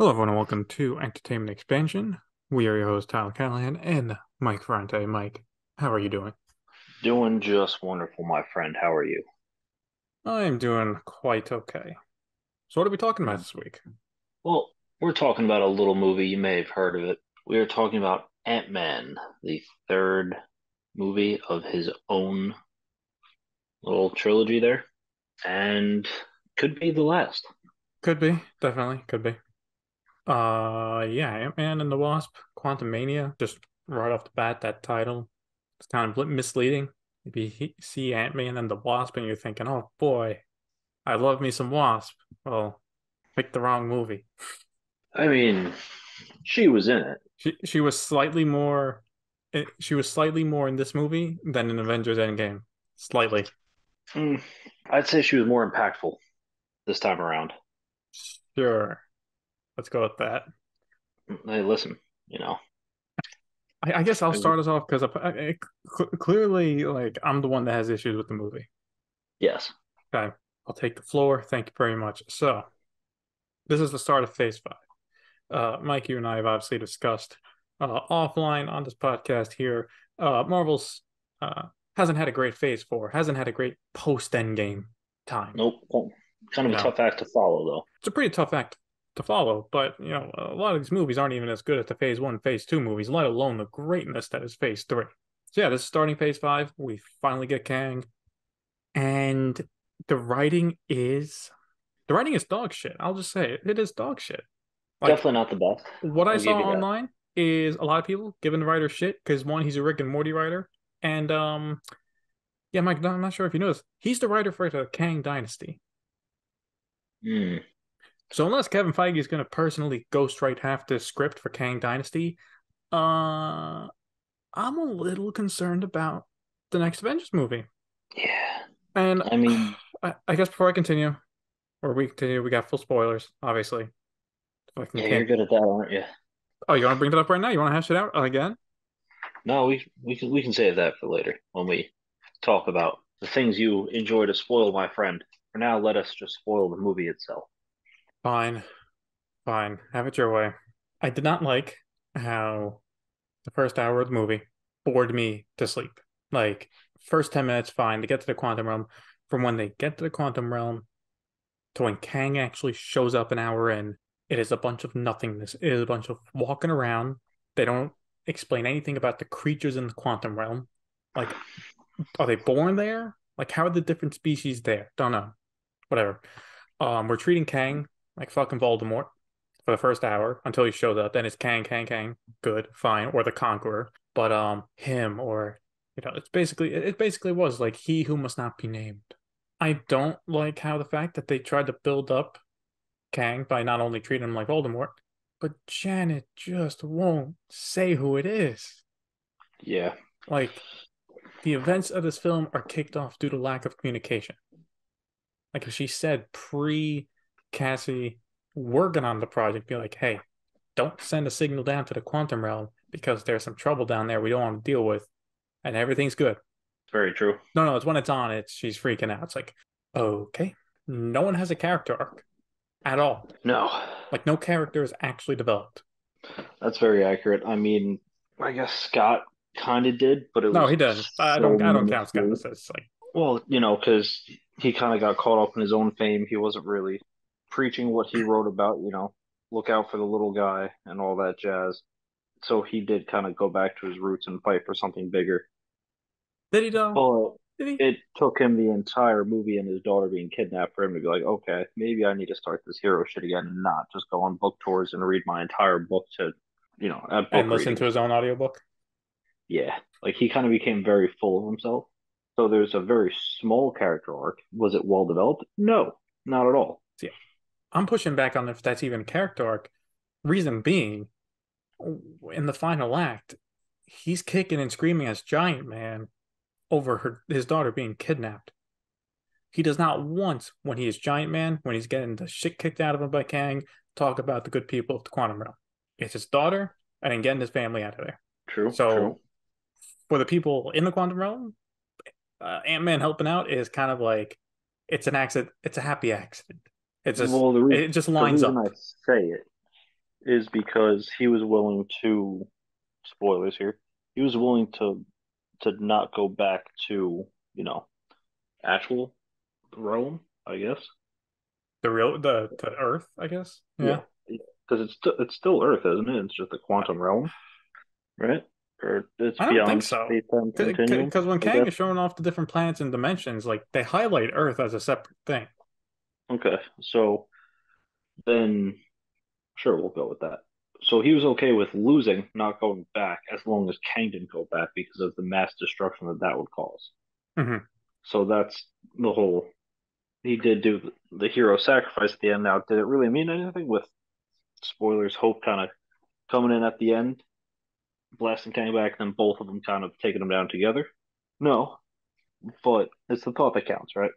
Hello, everyone, and welcome to Entertainment Expansion. We are your host, Tyler Callahan, and Mike Ferrante. Mike, how are you doing? Doing just wonderful, my friend. How are you? I am doing quite okay. So, what are we talking about Mm. this week? Well, we're talking about a little movie. You may have heard of it. We are talking about Ant-Man, the third movie of his own little trilogy there, and could be the last. Could be, definitely, could be. Yeah, Ant-Man and the Wasp, Quantumania, just right off the bat, that title, it's kind of misleading. If you see Ant-Man and the Wasp and you're thinking, oh boy, I love me some Wasp. Well, picked the wrong movie. I mean, she was in it. She was slightly more she was slightly more in this movie than in Avengers Endgame. Slightly. Mm, I'd say she was more impactful this time around. Sure. Let's go with that. Hey, listen, you know, I guess I'll I, start us off because clearly, like, I'm the one that has issues with the movie. yes, Okay. I'll take the floor. Thank you very much. So, this is the start of Phase 5. Mike, you and I have obviously discussed offline on this podcast here. Marvel's uh, hasn't had a great Phase 4, hasn't had a great post-Endgame time. nope, kind You of a know, tough act to follow, though. it's a pretty tough act to follow, but a lot of these movies aren't even as good as the phase one, phase two movies, let alone the greatness that is phase three. So yeah, this is starting phase five. We finally get Kang, and the writing is the writing is dog shit. I'll just say it is dog shit. Like Definitely not the best. what I I'll give saw you that. online is a lot of people giving the writer shit because one, he's a Rick and Morty writer, and yeah, Mike, I'm not sure if you noticed, he's the writer for the Kang Dynasty. Hmm. So unless Kevin Feige is going to personally ghostwrite half the script for Kang Dynasty, uh, I'm a little concerned about the next Avengers movie. Yeah. And I mean, I guess before I continue, or we continue, we got full spoilers, obviously. If I can, yeah, you're can't. good at that, aren't you? Oh, you want to bring that up right now? You want to hash it out again? No, we can save that for later when we talk about the things you enjoy to spoil, my friend. For now, let us just spoil the movie itself. Fine, fine. Have it your way. I did not like how the first hour of the movie bored me to sleep. Like, first 10 minutes, fine, to get to the quantum realm. From when they get to the quantum realm to when Kang actually shows up an hour in, it is a bunch of nothingness. It is a bunch of walking around. They don't explain anything about the creatures in the quantum realm. Like, are they born there? Like, how are the different species there? Don't know. Whatever. We're treating Kang like fucking Voldemort for the first hour until he shows up. Then it's Kang, Kang, Kang. Good, fine, or the Conqueror. But him or it basically was like he who must not be named. I don't like how the fact that they tried to build up Kang by not only treating him like Voldemort, but Janet just won't say who it is. Yeah, Like, the events of this film are kicked off due to lack of communication. Like, if she said pre Cassie working on the project, be like, hey, don't send a signal down to the quantum realm because there's some trouble down there we don't want to deal with, and everything's good. very true. No, no, it's when it's on, it's she's freaking out. It's like, okay, no one has a character arc at all. No, Like, no character is actually developed. that's very accurate. I mean, I guess Scott kind of did, but it No, was he doesn't. so I don't count Scott minuscule. as this. Like, Well, because he kind of got caught up in his own fame. He wasn't really preaching what he wrote about, look out for the little guy and all that jazz. So he did kind of go back to his roots and fight for something bigger. did he though? But Did he? it took him the entire movie and his daughter being kidnapped for him to be like, okay, maybe I need to start this hero shit again and not just go on book tours and read my entire book to, at And book listen to readings. his own audiobook. Yeah, like he kind of became very full of himself. So there's a very small character arc. Was it well developed? No, not at all. So, yeah, I'm pushing back on if that's even a character arc. Reason being, in the final act, he's kicking and screaming as Giant Man over his daughter being kidnapped. He does not once, when he is Giant Man, when he's getting the shit kicked out of him by Kang, talk about the good people of the quantum realm. It's his daughter and then getting his family out of there. True, true. So for the people in the quantum realm, Ant-Man helping out is kind of like it's an accident. It's a happy accident. Well, It just the lines reason I up. say it is because he was willing to, spoilers here, he was willing to not go back to, you know, actual Rome, I guess. The Earth, I guess. Yeah, Yeah. because it's still Earth, isn't it? It's just a quantum realm, right? Or it's I don't think beyond so. space-time continuum, Because when I Kang guess. is showing off the different planets and dimensions, like they highlight Earth as a separate thing. Okay, so then sure, we'll go with that. So he was okay with losing, not going back, as long as Kang didn't go back because of the mass destruction that that would cause. Hmm. So that's the whole. He did do the hero sacrifice at the end. Now, did it really mean anything with spoilers? Hope kind of coming in at the end, blasting Kang back, and then both of them kind of taking him down together. No, but it's the thought that counts, right?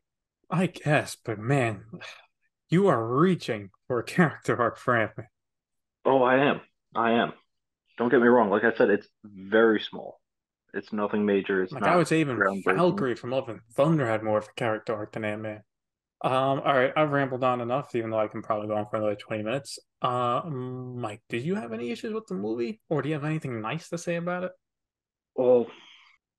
I guess, but man, you are reaching for a character arc for Ant-Man. Oh, I am. I am. Don't get me wrong. Like I said, it's very small. It's nothing major. It's Like I not would say, even groundbreaking. Valkyrie from Love and Thunder had more of a character arc than Ant-Man. All right, I've rambled on enough, even though I can probably go on for another 20 minutes. Mike, did you have any issues with the movie, or do you have anything nice to say about it? Well,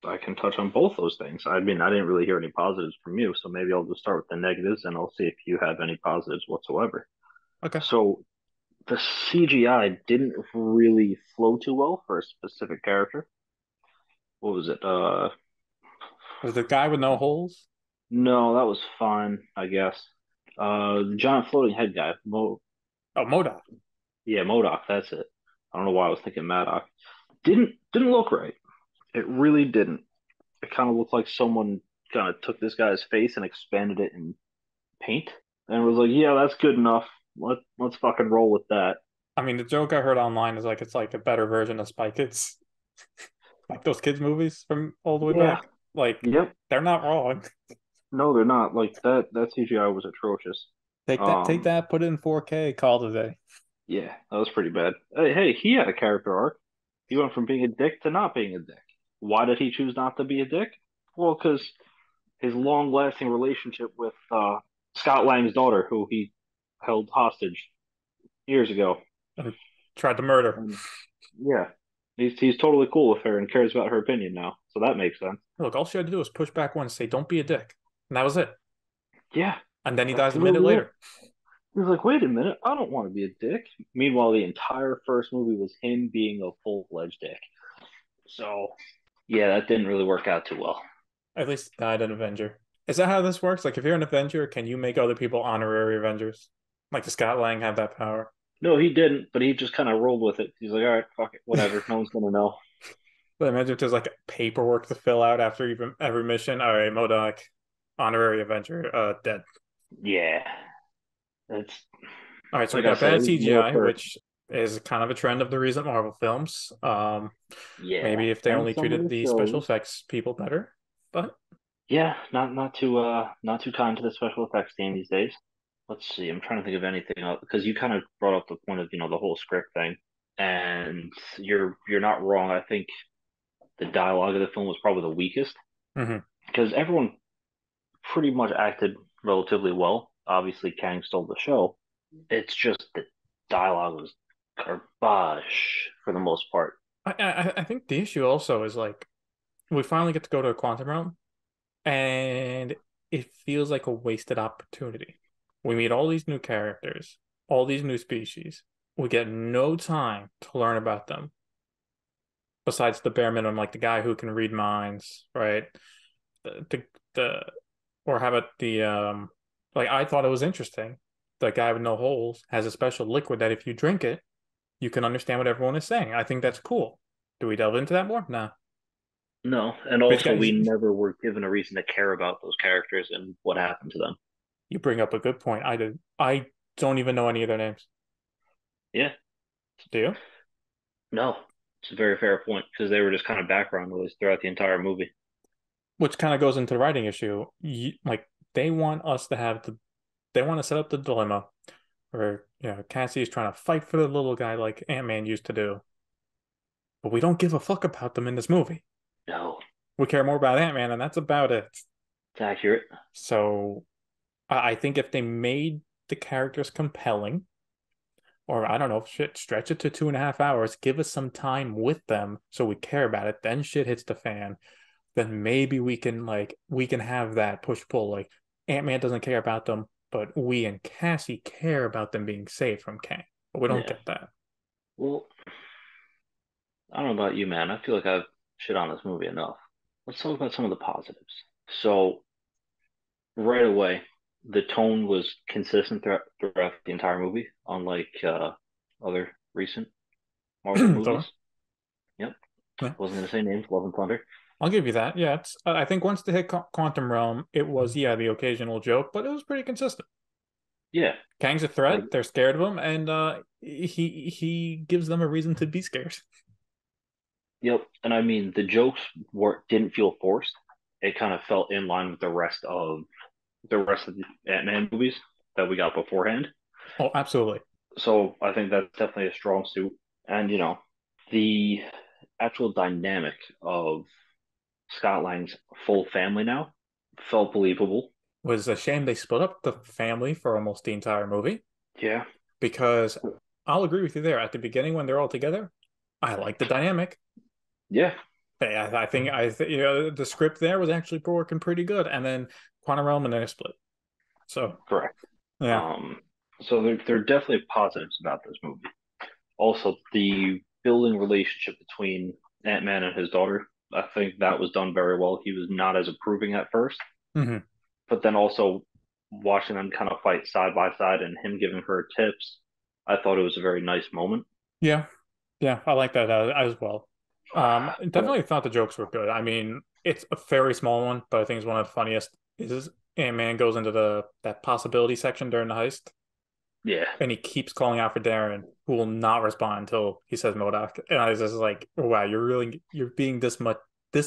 I can touch on both those things. I mean, I didn't really hear any positives from you, so maybe I'll just start with the negatives and I'll see if you have any positives whatsoever. Okay. So, the CGI didn't really flow too well for a specific character. What was it? Was the guy with no holes? No, that was fine, I guess. The giant floating head guy. Oh, Modoc. Yeah, Modoc, that's it. I don't know why I was thinking Maddox. Didn't look right. It really didn't. It kind of looked like someone kind of took this guy's face and expanded it in paint and was like, "Yeah, that's good enough. Let's fucking roll with that." I mean, the joke I heard online is like it's like a better version of Spy Kids, like those kids movies from all the way Yeah. back. Like Yep. they're not wrong. No, they're not. Like that CGI was atrocious. Take Um, that, put it in 4K, call it a day. yeah, that was pretty bad. Hey, he had a character arc. He went from being a dick to not being a dick. Why did he choose not to be a dick? Well, because his long-lasting relationship with Scott Lang's daughter, who he held hostage years ago, And tried to murder. and yeah, he's totally cool with her and cares about her opinion now. So that makes sense. Look, all she had to do was push back once, say, "Don't be a dick," and that was it. Yeah, And then he that's dies a minute literally it. later. He was like, wait a minute, I don't want to be a dick. Meanwhile, the entire first movie was him being a full-fledged dick. So yeah, that didn't really work out too well. At least he died an Avenger. Is that how this works? Like, if you're an Avenger, can you make other people honorary Avengers? Like, does Scott Lang have that power? No, he didn't, but he just kind of rolled with it. He's like, all right, fuck it, whatever. No one's gonna know. But imagine if there's like paperwork to fill out after even every mission. All right, Modoc, honorary Avenger, dead. Yeah, that's All right, so we like I got said, it bad was more CGI, for which is kind of a trend of the recent Marvel films. yeah, Maybe if they and only some of treated the the special shows. effects people better. But Yeah, not too kind to the special effects team these days. Let's see. I'm trying to think of anything else because you kind of brought up the point of the whole script thing, and you're not wrong. I think the dialogue of the film was probably the weakest mhm. because everyone pretty much acted relatively well. Obviously, Kang stole the show. It's just the dialogue was garbage for the most part. I think the issue also is like we finally get to go to a quantum realm, and it feels like a wasted opportunity. We meet all these new characters, all these new species. We get no time to learn about them besides the bare minimum, like the guy who can read minds, right? The or how about the like I thought it was interesting. The guy with no holes has a special liquid that if you drink it, you can understand what everyone is saying. I think that's cool. Do we delve into that more? Nah. No, and But also we never were given a reason to care about those characters and what happened to them. you bring up a good point. I don't even know any of their names. Yeah, Do you? no, it's a very fair point because they were just kind of background noise throughout the entire movie. Which kind of goes into the writing issue. Like they want us to have they want to set up the dilemma where Cassie is trying to fight for the little guy like Ant-Man used to do, but we don't give a fuck about them in this movie. No, We care more about Ant-Man, and that's about it. it's accurate. So I think if they made the characters compelling, or I don't know, shit, stretch it to 2.5 hours, give us some time with them so we care about it. Then shit hits the fan. Then maybe we can have that push pull. Like Ant-Man doesn't care about them, but we and Cassie care about them being safe from Kang. But we don't Yeah. get that. Well, I don't know about you, man. I feel like I've shit on this movie enough. Let's talk about some of the positives. So, right away, the tone was consistent throughout the entire movie, unlike other recent Marvel movies. So Yep. yeah, Wasn't gonna say names. Love and Thunder. I'll give you that. Yeah, it's I think once they hit Quantum Realm, it was the occasional joke, but it was pretty consistent. Yeah. Kang's a Like, threat. They're scared of him, and he gives them a reason to be scared. yep. And I mean, the jokes didn't feel forced. It kind of felt in line with the rest of the Ant-Man movies that we got beforehand. Oh, absolutely. So I think that's definitely a strong suit. And the actual dynamic of Scott Lang's full family now felt believable. Was a shame they split up the family for almost the entire movie Yeah. because I'll agree with you there. At the beginning, when they're all together, I like the dynamic. Yeah. I think the script there was actually working pretty good, and then Quantum Realm and then it split. So Correct. yeah. Um, so there are definitely positives about this movie. Also, the building relationship between Ant-Man and his daughter, I think that was done very well. He was not as approving at first, Hmm. but then also watching them kind of fight side by side and him giving her tips, I thought it was a very nice moment. Yeah, yeah, I like that as well. But Definitely thought the jokes were good. I mean, it's a very small one, but I think it's one of the funniest. Is Ant-Man goes into that possibility section during the heist, yeah, and he keeps calling out for Darren, who will not respond until he says MODOK. And I was just like, wow, you're being this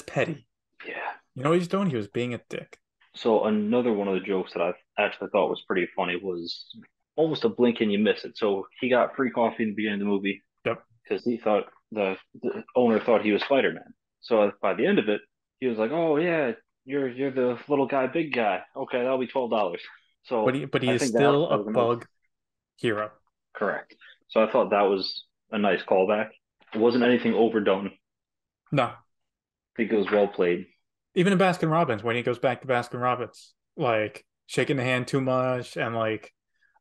petty. yeah. You know what he's doing? He was being a dick. So another one of the jokes that I actually thought was pretty funny was almost a blink and you miss it. So he got free coffee in the beginning of the movie Yep. because he thought the owner thought he was Spider-Man. So by the end of it, he was like, "Oh yeah, you're the little guy, big guy. Okay, that'll be $12." But So he I is think that still that a was a nice bug hero. correct. So I thought that was a nice callback. It wasn't anything overdone. I No, think it was well played. even in Baskin Robbins, when he goes back to Baskin Robbins, like shaking the hand too much and like,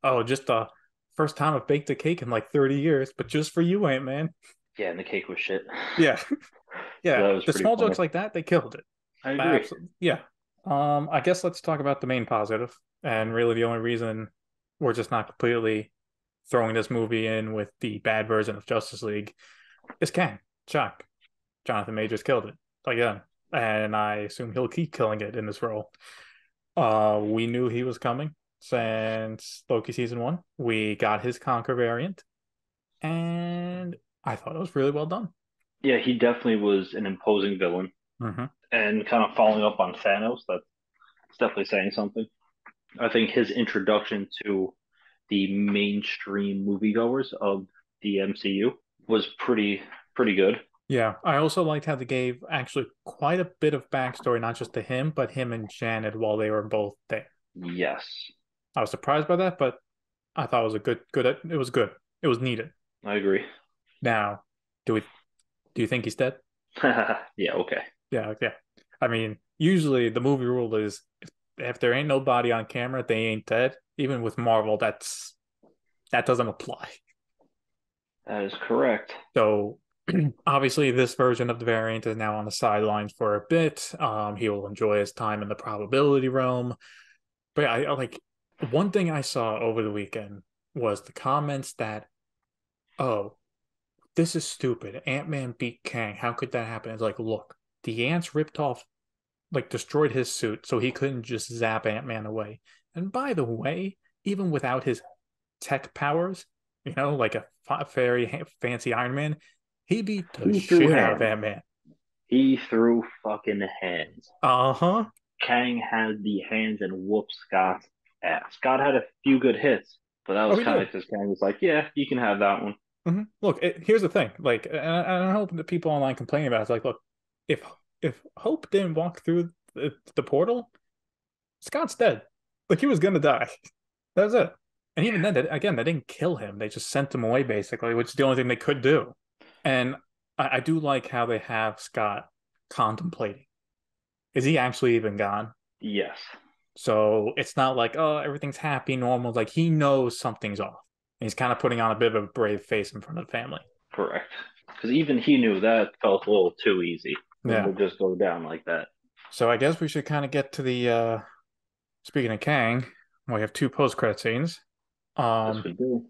oh, just the first time I've baked a cake in like 30 years, but just for you, Ant Man. Yeah, and the cake was shit. Yeah, So yeah. that was The pretty small funny. jokes like that, they killed it. I agree. Absolutely. Yeah. I guess let's talk about the main positive, and really the only reason we're just not completely throwing this movie in with the bad version of Justice League is Kang. Chuck. Jonathan Majors killed it again, and I assume he'll keep killing it in this role. We knew he was coming since Loki season one. We got his Conquer variant, and I thought it was really well done. Yeah, he definitely was an imposing villain. Hmm. And kind of following up on Thanos, that's definitely saying something. I think his introduction to the mainstream moviegoers of the MCU was pretty good. Yeah, I also liked how they gave actually quite a bit of backstory, not just to him, but him and Janet while they were both there. Yes, I was surprised by that, but I thought it was a good. It was good. It was needed. I agree. Now, do we? Do you think he's dead? Yeah, okay. Yeah, yeah. I mean, usually the movie rule is if there ain't no body on camera, they ain't dead. Even with Marvel, that doesn't apply. That is correct. So obviously, this version of the variant is now on the sidelines for a bit. He will enjoy his time in the probability realm. But I like one thing I saw over the weekend was the comments that, oh, this is stupid. Ant-Man beat Kang. How could that happen? It's like, look, the ants ripped off, like, destroyed his suit, so he couldn't just zap Ant-Man away. And by the way, even without his tech powers, like a very fancy Iron Man, he beat the He threw shit out of hands. Ant-Man. He threw fucking hands. Uh-huh. Kang had the hands and whooped Scott's ass. Scott had a few good hits, but that Oh, was he kind did. of just Kang was like, yeah, you can have that one. Look, here's the thing. Like, and I hope that people online complaining about it. It's like, look, if if Hope didn't walk through the portal, Scott's dead. Like he was gonna die. That's it. And even then, again, they didn't kill him. They just sent him away, basically, which is the only thing they could do. And I do like how they have Scott contemplating. Is he actually even gone? Yes, So it's not like, oh, everything's happy, normal. Like he knows something's off. And he's kind of putting on a bit of a brave face in front of the family. correct. Because even he knew that felt a little too easy for him Yeah. to just go down like that. So I guess we should kind of get to the speaking of Kang, we have two post-credit scenes. Yes, Um, we do.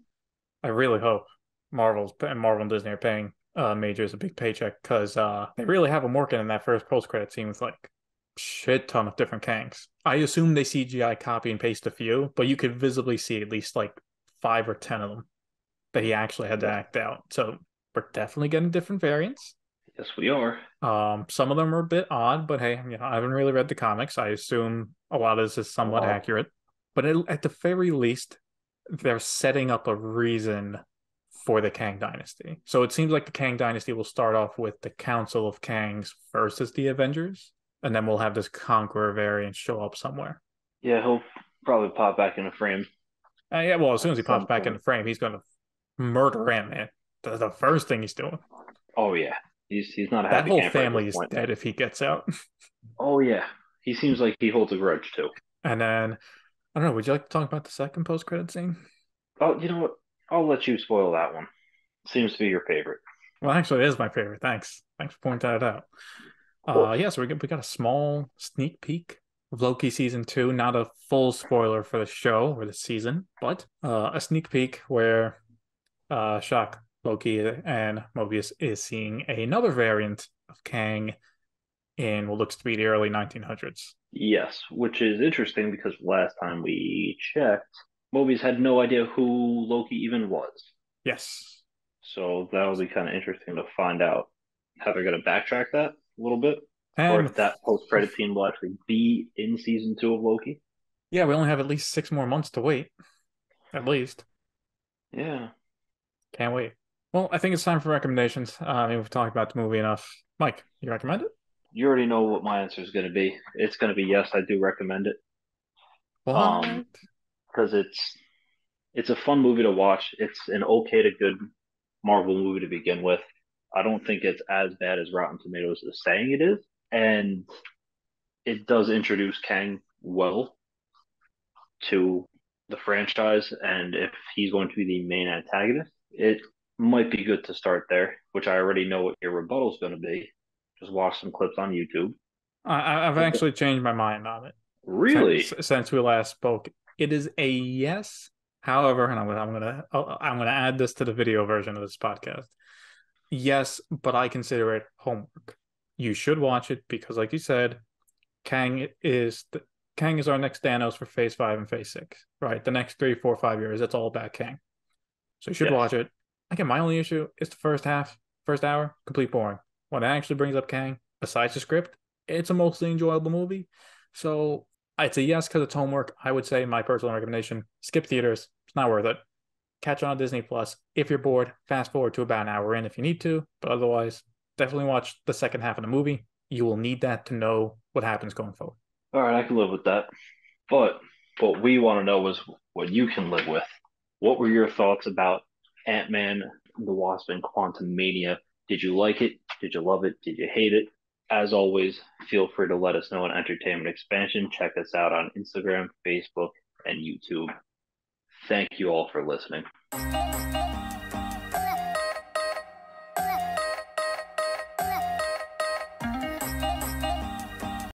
I really hope Marvel and Disney are paying majors a big paycheck because they really have them working in that first post-credit scene with like shit ton of different Kangs. I assume they CGI copy and paste a few, but you could visibly see at least like 5 or 10 of them that he actually had to Yeah. act out. So we're definitely getting different variants. Yes, we are. Some of them are a bit odd, but hey, I haven't really read the comics. I assume a lot of this is somewhat Uh, accurate. But at the very least, they're setting up a reason for the Kang Dynasty. So it seems like the Kang Dynasty will start off with the Council of Kangs versus the Avengers, and then we'll have this Conqueror variant show up somewhere. yeah, he'll probably pop back in a frame Yeah, well, as soon at as he pops some back in point. the frame, he's going to murder Ant-Man. The first thing he's doing. Oh yeah, he's not a That happy whole camper at this family is point. dead if he gets out. Oh yeah, he seems like he holds a grudge too. And then I don't know. Would you like to talk about the second post-credit scene? Oh, you know what? I'll let you spoil that one. Seems to be your favorite. Well, actually, it is my favorite. Thanks for pointing that out. Of course. Yeah. So we got a small sneak peek of Loki season two. Not a full spoiler for the show or the season, but a sneak peek where Shock Loki and Mobius is seeing another variant of Kang in what looks to be the early 1900s. Yes, which is interesting because last time we checked, Mobius had no idea who Loki even was. Yes. So that'll be kind of interesting to find out how they're going to backtrack that a little bit, or And if that post-credit scene will actually be in season two of Loki. yeah, we only have at least 6 more months to wait. At least. Yeah, Can't wait. Well, I think it's time for recommendations. I mean, we've talked about the movie enough. Mike, you recommend it? you already know what my answer is going to be. It's going to be yes, I do recommend it. Um, What? because it's a fun movie to watch. It's an okay to good Marvel movie to begin with. I don't think it's as bad as Rotten Tomatoes is saying it is, and it does introduce Kang well to the franchise. And if he's going to be the main antagonist, it might be good to start there. Which I already know what your rebuttal is going to be. Just watch some clips on YouTube. I've actually changed my mind on it Really? since we last spoke. It is a yes. However, and I'm gonna add this to the video version of this podcast. Yes, but I consider it homework. You should watch it because, like you said, Kang is our next Thanos for Phase 5 and Phase 6. Right, the next 3, 4, 5 years, it's all about Kang. So you should Yes. watch it. Again, my only issue is the first half, first hour, complete boring. When it actually brings up Kang, besides the script, it's a mostly enjoyable movie. So I'd say yes because it's homework. I would say my personal recommendation: skip theaters. It's not worth it. Catch it on Disney Plus. If you're bored, fast forward to about an hour in if you need to. But otherwise, definitely watch the second half of the movie. You will need that to know what happens going forward. All right, I can live with that. But what we want to know is what you can live with. What were your thoughts about Ant-Man, the Wasp, and Quantumania? Did you like it? Did you love it? Did you hate it? As always, feel free to let us know on Entertainment Expansion. Check us out on Instagram, Facebook, and YouTube. Thank you all for listening.